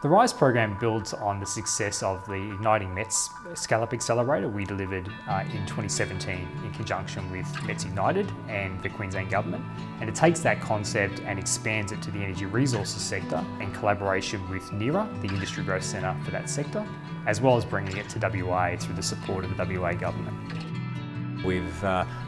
The Rise program builds on the success of the Igniting METS Scale-Up Accelerator we delivered in 2017 in conjunction with METS Ignited and the Queensland Government. And it takes that concept and expands it to the energy resources sector in collaboration with NERA, the Industry Growth Centre for that sector, as well as bringing it to WA through the support of the WA Government. We've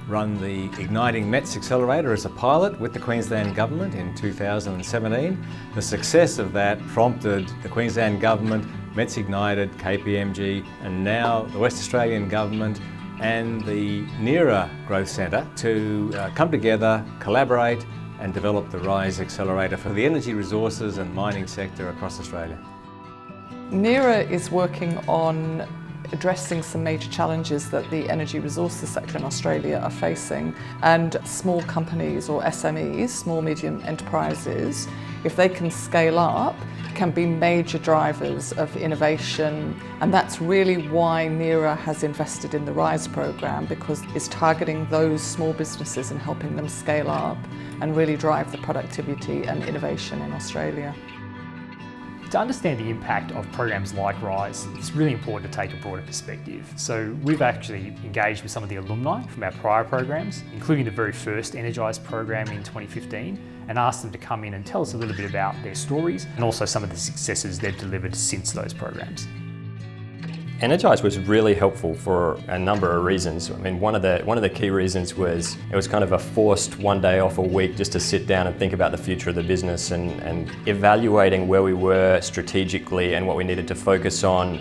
run the Igniting METS Accelerator as a pilot with the Queensland Government in 2017. The success of that prompted the Queensland Government, METS Ignited, KPMG, and now the West Australian Government and the NERA Growth Centre to come together, collaborate and develop the Rise Accelerator for the energy resources and mining sector across Australia. NERA is working on addressing some major challenges that the energy resources sector in Australia are facing, and small companies or SMEs, small medium enterprises, if they can scale up, can be major drivers of innovation, and that's really why NERA has invested in the Rise program, because it's targeting those small businesses and helping them scale up and really drive the productivity and innovation in Australia. To understand the impact of programs like Rise, it's really important to take a broader perspective. So we've actually engaged with some of the alumni from our prior programs, including the very first Energise program in 2015, and asked them to come in and tell us a little bit about their stories and also some of the successes they've delivered since those programs. Energise was really helpful for a number of reasons. I mean, one of the key reasons was it was kind of a forced one day off a week just to sit down and think about the future of the business and evaluating where we were strategically and what we needed to focus on.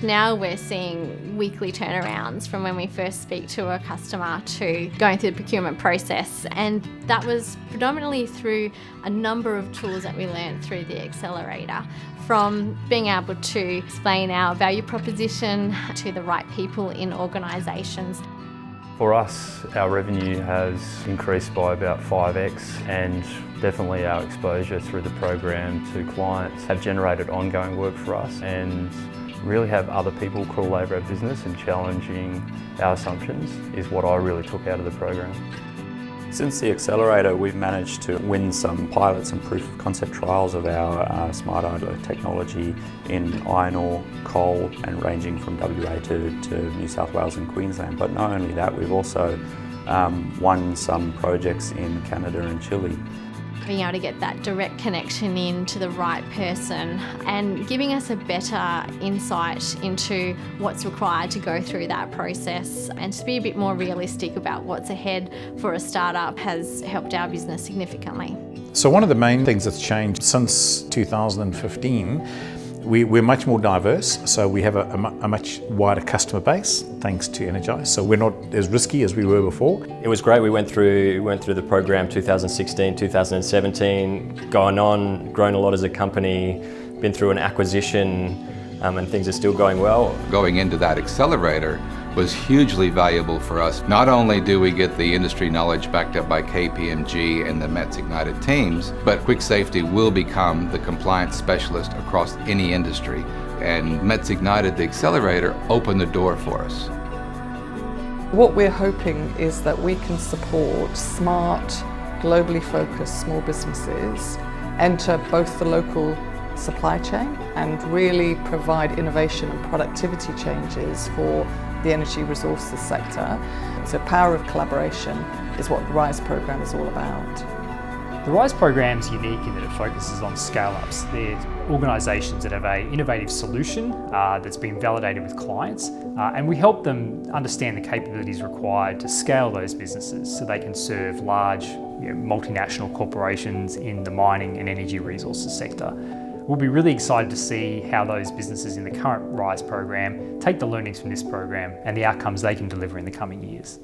Now we're seeing weekly turnarounds from when we first speak to a customer to going through the procurement process, and that was predominantly through a number of tools that we learned through the Accelerator, from being able to explain our value proposition to the right people in organisations. For us, our revenue has increased by about 5x, and definitely our exposure through the program to clients have generated ongoing work for us and really have other people crawl over our business and challenging our assumptions is what I really took out of the program. Since the Accelerator, we've managed to win some pilots and proof of concept trials of our smart idler technology in iron ore, coal, and ranging from WA to New South Wales and Queensland. But not only that, we've also won some projects in Canada and Chile. Being able to get that direct connection in to the right person and giving us a better insight into what's required to go through that process and to be a bit more realistic about what's ahead for a startup has helped our business significantly. So one of the main things that's changed since 2015, we're much more diverse, so we have a much wider customer base thanks to Energise, so we're not as risky as we were before. It was great. We went through the program 2016, 2017, grown a lot as a company, been through an acquisition, and things are still going well. Going into that accelerator was hugely valuable for us. Not only do we get the industry knowledge backed up by KPMG and the METS Ignited teams, but Quick Safety will become the compliance specialist across any industry. And METS Ignited, the accelerator, opened the door for us. What we're hoping is that we can support smart, globally focused small businesses enter both the local supply chain and really provide innovation and productivity changes for the energy resources sector. So power of collaboration is what the Rise program is all about. The Rise program is unique in that it focuses on scale-ups. They're organisations that have an innovative solution that's been validated with clients, and we help them understand the capabilities required to scale those businesses so they can serve large multinational corporations in the mining and energy resources sector. We'll be really excited to see how those businesses in the current Rise program take the learnings from this program and the outcomes they can deliver in the coming years.